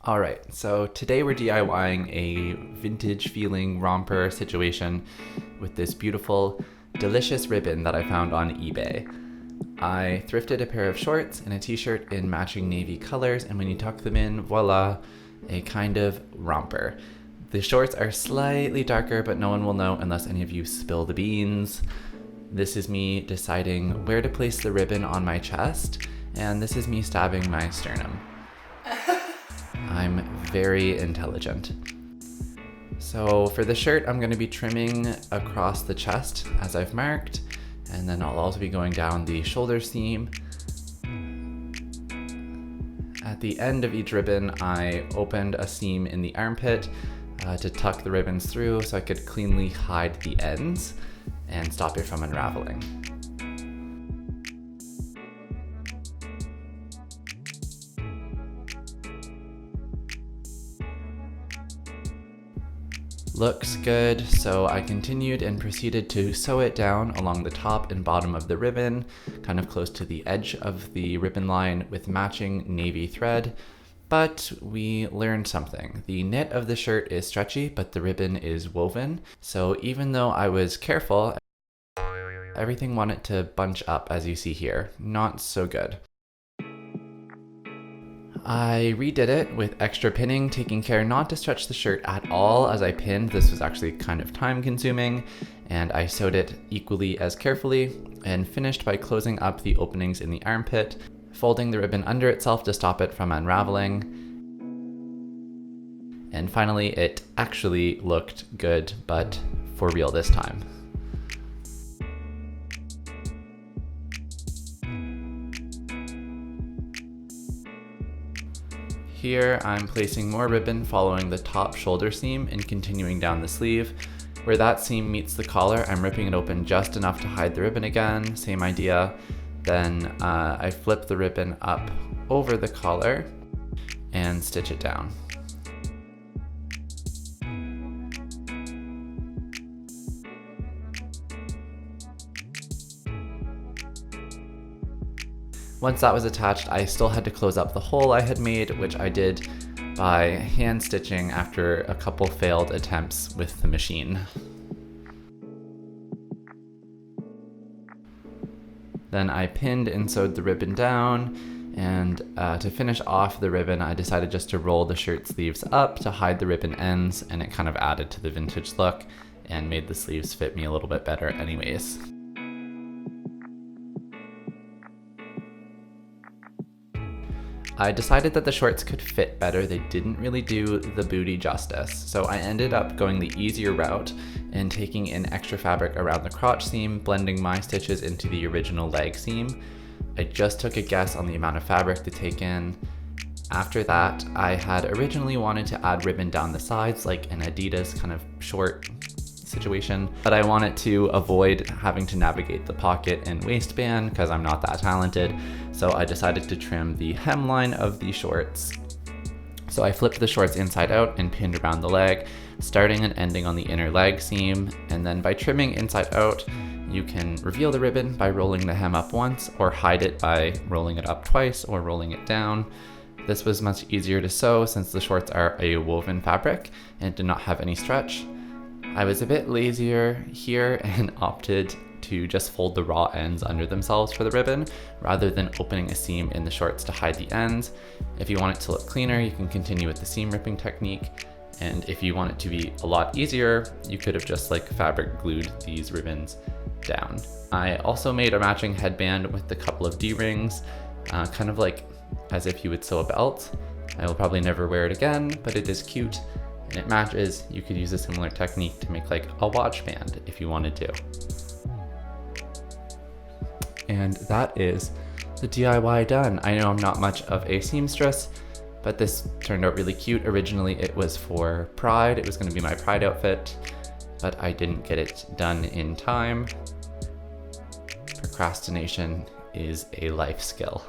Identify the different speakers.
Speaker 1: Alright, so today we're DIYing a vintage feeling romper situation with this beautiful, delicious ribbon that I found on eBay. I thrifted a pair of shorts and a t-shirt in matching navy colors, and when you tuck them in, voila, a kind of romper. The shorts are slightly darker, but no one will know unless any of you spill the beans. This is me deciding where to place the ribbon on my chest, and this is me stabbing my sternum. I'm very intelligent. So for the shirt, I'm going to be trimming across the chest as I've marked, and then I'll also be going down the shoulder seam. At the end of each ribbon, I opened a seam in the armpit to tuck the ribbons through so I could cleanly hide the ends and stop it from unraveling. Looks good, so I continued and proceeded to sew it down along the top and bottom of the ribbon, kind of close to the edge of the ribbon line with matching navy thread. But we learned something. The knit of the shirt is stretchy, but the ribbon is woven. So even though I was careful, everything wanted to bunch up, as you see here. Not so good. I redid it with extra pinning, taking care not to stretch the shirt at all as I pinned. This was actually kind of time consuming, and I sewed it equally as carefully and finished by closing up the openings in the armpit, folding the ribbon under itself to stop it from unraveling. And finally, it actually looked good, but for real this time. Here, I'm placing more ribbon following the top shoulder seam and continuing down the sleeve. Where that seam meets the collar, I'm ripping it open just enough to hide the ribbon again, same idea. Then I flip the ribbon up over the collar and stitch it down. Once that was attached, I still had to close up the hole I had made, which I did by hand stitching after a couple failed attempts with the machine. Then I pinned and sewed the ribbon down, and to finish off the ribbon, I decided just to roll the shirt sleeves up to hide the ribbon ends, and it kind of added to the vintage look and made the sleeves fit me a little bit better anyways. I decided that the shorts could fit better. They didn't really do the booty justice, so I ended up going the easier route and taking in extra fabric around the crotch seam, blending my stitches into the original leg seam. I just took a guess on the amount of fabric to take in. After that, I had originally wanted to add ribbon down the sides, like an Adidas kind of short situation, but I wanted to avoid having to navigate the pocket and waistband because I'm not that talented, so I decided to trim the hemline of the shorts. So I flipped the shorts inside out and pinned around the leg, starting and ending on the inner leg seam, and then by trimming inside out, you can reveal the ribbon by rolling the hem up once, or hide it by rolling it up twice or rolling it down. This was much easier to sew since the shorts are a woven fabric and did not have any stretch. I was a bit lazier here and opted to just fold the raw ends under themselves for the ribbon rather than opening a seam in the shorts to hide the ends. If you want it to look cleaner, you can continue with the seam ripping technique. And if you want it to be a lot easier, you could have just fabric glued these ribbons down. I also made a matching headband with a couple of D-rings, kind of like as if you would sew a belt. I will probably never wear it again, but it is cute. And it matches. You could use a similar technique to make a watch band if you wanted to. And that is the DIY done. I know I'm not much of a seamstress, but this turned out really cute. Originally it was for Pride. It was going to be my Pride outfit, but I didn't get it done in time. Procrastination is a life skill.